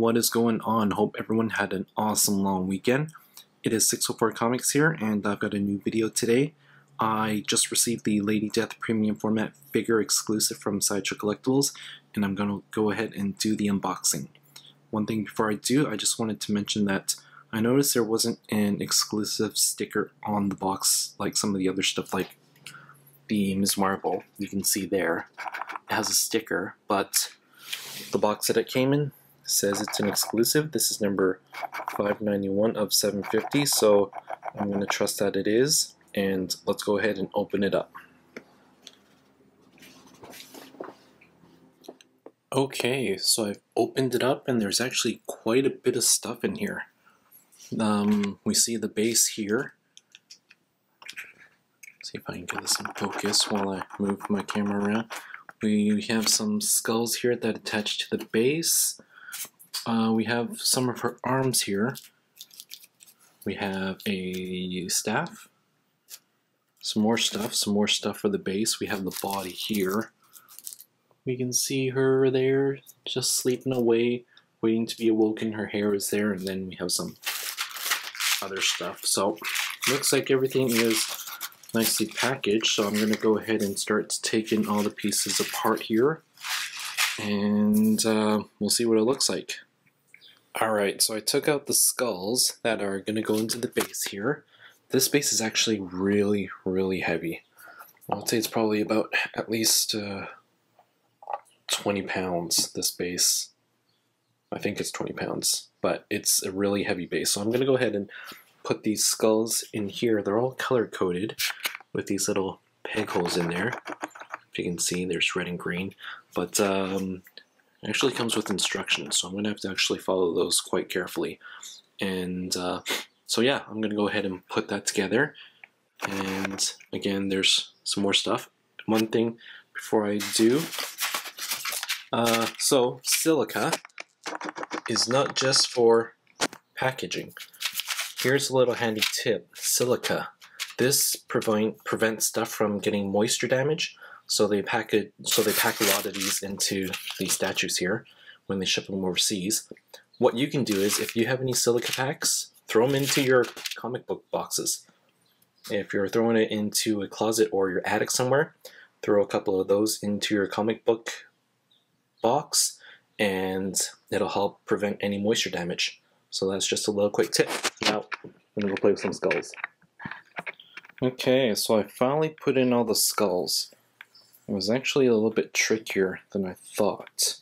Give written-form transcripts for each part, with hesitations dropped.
what is going on? Hope everyone had an awesome long weekend. It is 604 Comics here, and I've got a new video today. I just received the Lady Death premium format figure exclusive from Sideshow Collectibles, and I'm going to go ahead and do the unboxing. One thing before I do, I just wanted to mention that I noticed there wasn't an exclusive sticker on the box like some of the other stuff, like the Ms. Marvel. You can see there, it has a sticker, but the box that it came in says it's an exclusive. This is number 591 of 750, so I'm going to trust that it is, and let's go ahead and open it up. Okay, so I've opened it up and there's actually quite a bit of stuff in here. We see the base here. See if I can get this in focus while I move my camera around. We have some skulls here that attach to the base. We have some of her arms here. We have a staff. Some more stuff for the base. We have the body here. We can see her there, just sleeping away, waiting to be awoken. Her hair is there, and then we have some other stuff. So, looks like everything is nicely packaged, so I'm going to go ahead and start taking all the pieces apart here, and we'll see what it looks like. Alright, so I took out the skulls that are going to go into the base here. This base is actually really, really heavy. I would say it's probably about at least 20 pounds, this base. I think it's 20 pounds, but it's a really heavy base. So I'm going to go ahead and put these skulls in here. They're all color-coded with these little peg holes in there. If you can see, there's red and green. But it actually comes with instructions, so I'm going to have to actually follow those quite carefully. And so yeah, I'm going to go ahead and put that together. And again, there's some more stuff. One thing before I do, so silica is not just for packaging. Here's a little handy tip. Silica. This prevents stuff from getting moisture damage. So they pack a lot of these into these statues here when they ship them overseas. What you can do is, if you have any silica packs, throw them into your comic book boxes. If you're throwing it into a closet or your attic somewhere, throw a couple of those into your comic book box, and it'll help prevent any moisture damage. So that's just a little quick tip. Now, I'm going to go play with some skulls. Okay, so I finally put in all the skulls. It was actually a little bit trickier than I thought.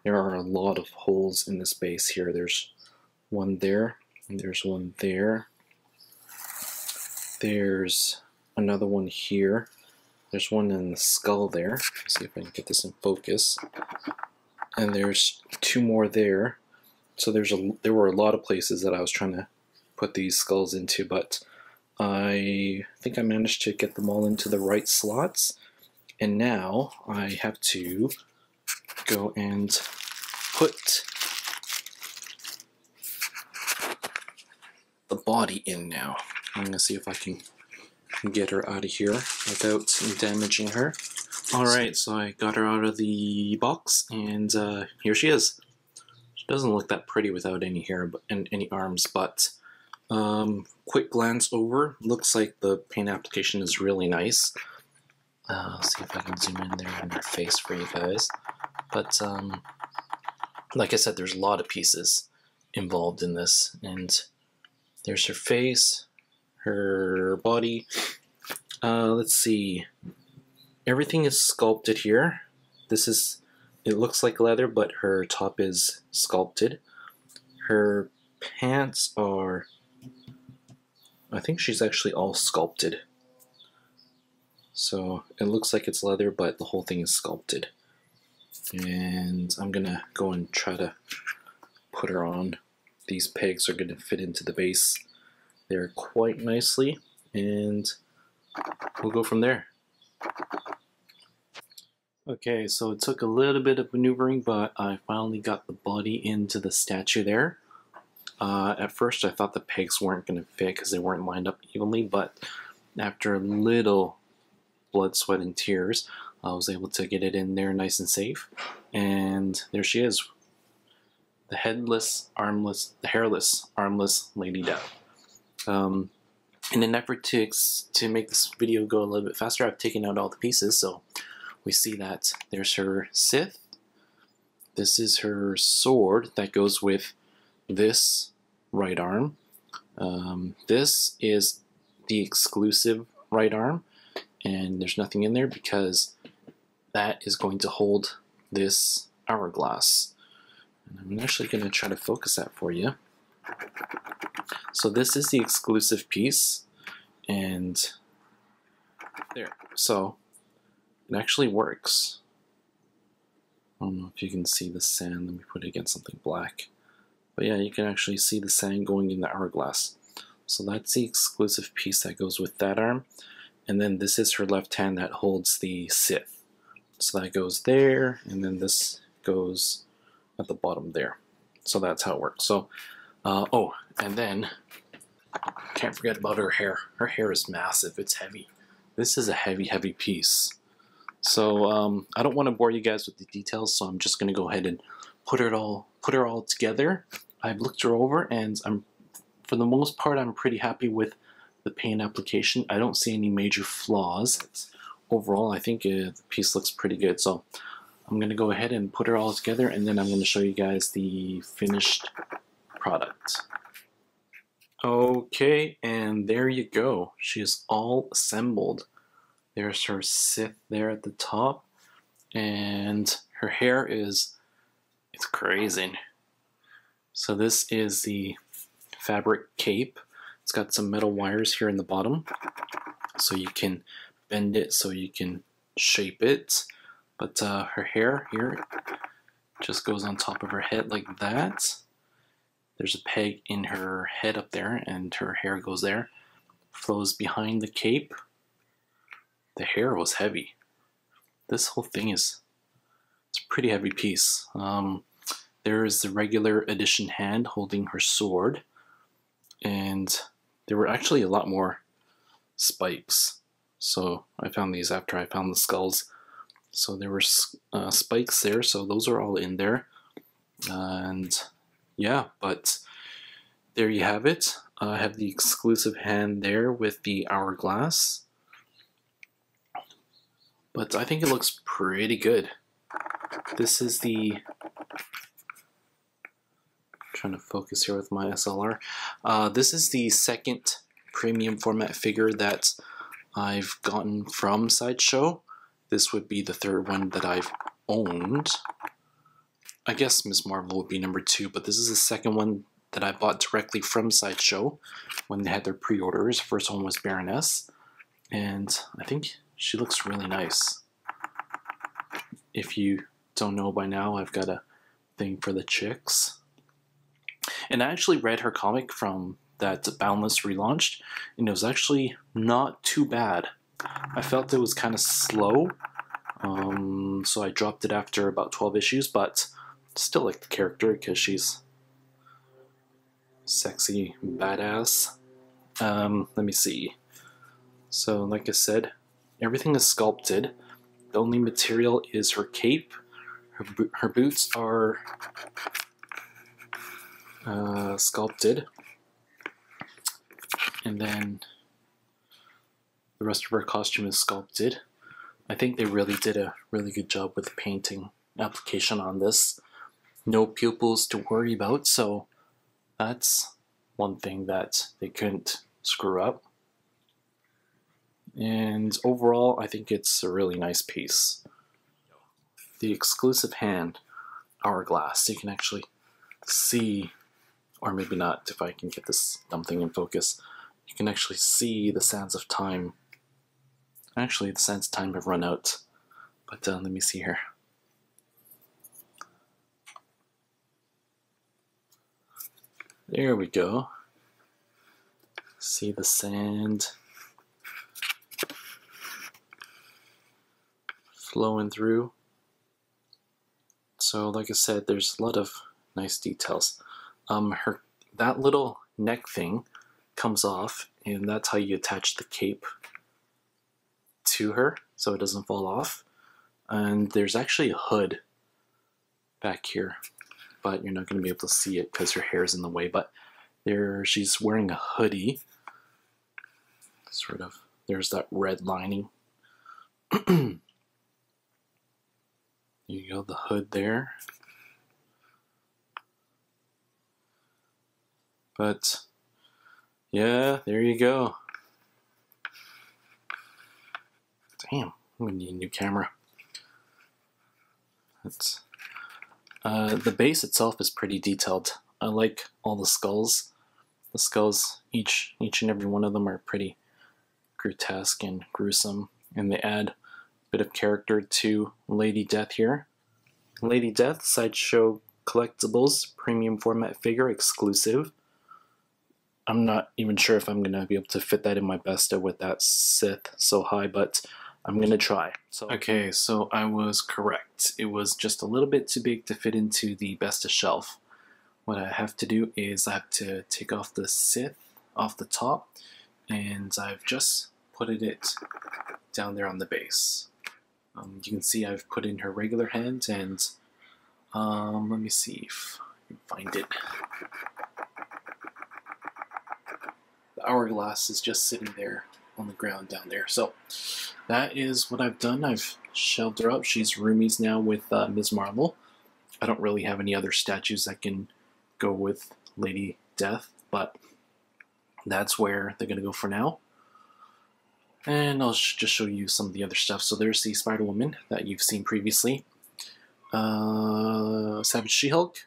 There are a lot of holes in this base here. There's one there, and there's one there. There's another one here. There's one in the skull there. Let's see if I can get this in focus. And there's two more there. So there were a lot of places that I was trying to put these skulls into, but I think I managed to get them all into the right slots. And now I have to go and put the body in now. I'm going to see if I can get her out of here without damaging her. Alright, so I got her out of the box, and here she is. She doesn't look that pretty without any hair and any arms, but quick glance over, looks like the paint application is really nice. See if I can zoom in there on her face for you guys. But like I said, there's a lot of pieces involved in this, and there's her face, her body. Let's see. Everything is sculpted here. It looks like leather, but her top is sculpted. Her pants are, I think she's actually all sculpted. So it looks like it's leather, but the whole thing is sculpted. And I'm gonna go and try to put her on. These pegs are gonna fit into the base there quite nicely, and we'll go from there. Okay, so it took a little bit of maneuvering, but I finally got the body into the statue there. At first I thought the pegs weren't going to fit because they weren't lined up evenly, but after a little blood, sweat, and tears, I was able to get it in there nice and safe. And there she is. the hairless, armless Lady Death. In an effort to make this video go a little bit faster, I've taken out all the pieces. So we see that there's her Sith. This is her sword that goes with this right arm. This is the exclusive right arm, and there's nothing in there because that is going to hold this hourglass. And I'm actually going to try to focus that for you. So this is the exclusive piece, and there. So it actually works. I don't know if you can see the sand. Let me put it against something black. But yeah, you can actually see the sand going in the hourglass. So that's the exclusive piece that goes with that arm. And then this is her left hand that holds the Sith. So that goes there, and then this goes at the bottom there. So that's how it works. So, oh, and then can't forget about her hair. Her hair is massive. It's heavy. This is a heavy piece. So I don't want to bore you guys with the details, so I'm just going to go ahead and put her all together. I've looked her over, and for the most part, I'm pretty happy with the paint application. I don't see any major flaws. Overall, I think the piece looks pretty good. So I'm going to go ahead and put her all together, and then I'm going to show you guys the finished product. Okay, and there you go. She is all assembled. There's her Sith there at the top, and her hair it's crazy. So this is the fabric cape. It's got some metal wires here in the bottom, so you can bend it so you can shape it. But her hair here just goes on top of her head like that. There's a peg in her head up there, and her hair goes there. Flows behind the cape. The hair was heavy. This whole thing it's a pretty heavy piece. There is the regular edition hand holding her sword, and there were actually a lot more spikes. So I found these after I found the skulls. So there were spikes there, so those are all in there. And yeah, but there you have it. I have the exclusive hand there with the hourglass. But I think it looks pretty good. This is the... trying to focus here with my SLR. This is the second premium format figure that I've gotten from Sideshow. This would be the third one that I've owned. I guess Ms. Marvel would be number 2, but this is the second one that I bought directly from Sideshow when they had their pre-orders. First one was Baroness, and I think she looks really nice. If you don't know by now, I've got a thing for the chicks. And I actually read her comic from that Boundless relaunched, and it was actually not too bad. I felt it was kind of slow, so I dropped it after about 12 issues, but still like the character because she's sexy, badass. Let me see. So like I said, everything is sculpted. The only material is her cape. Her boots are sculpted, and then the rest of her costume is sculpted. I think they really did a really good job with the painting application on this. No pupils to worry about, so that's one thing that they couldn't screw up. And overall, I think it's a really nice piece. The exclusive hand, Hourglass, you can actually see, or maybe not if I can get this dumb thing in focus, you can actually see the sands of time. Actually, the sands of time have run out, but let me see here. There we go. See the sand flowing through. So like I said, there's a lot of nice details. That little neck thing comes off, and that's how you attach the cape to her so it doesn't fall off. And there's actually a hood back here, but you're not going to be able to see it because her hair is in the way. But there, she's wearing a hoodie. Sort of. There's that red lining. There you go, the hood there. But yeah, there you go. Damn, I'm gonna need a new camera. It's the base itself is pretty detailed. I like all the skulls. The skulls, each and every one of them are pretty grotesque and gruesome, and they add a bit of character to Lady Death here. Lady Death, Sideshow Collectibles, premium format figure, exclusive. I'm not even sure if I'm going to be able to fit that in my Besta with that Sith so high, but I'm going to try. Okay, so I was correct. It was just a little bit too big to fit into the Besta shelf. What I have to do is I have to take off the Sith off the top, and I've just put it down there on the base. You can see I've put in her regular hand, and let me see if I can find it. The Hourglass is just sitting there on the ground down there. So that is what I've done. I've shelved her up. She's roomies now with Ms. Marvel. I don't really have any other statues that can go with Lady Death, but that's where they're going to go for now. And I'll just show you some of the other stuff. So there's the Spider-Woman that you've seen previously. Savage She-Hulk,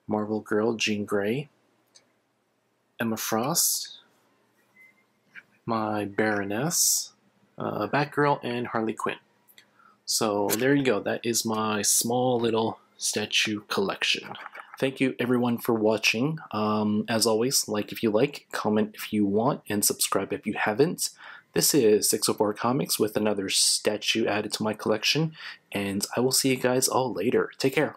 Marvel Girl, Jean Grey, Emma Frost, my Baroness, Batgirl, and Harley Quinn. So there you go. That is my small little statue collection. Thank you everyone for watching. As always, like if you like, comment if you want, and subscribe if you haven't. This is 604 Comics with another statue added to my collection, and I will see you guys all later. Take care.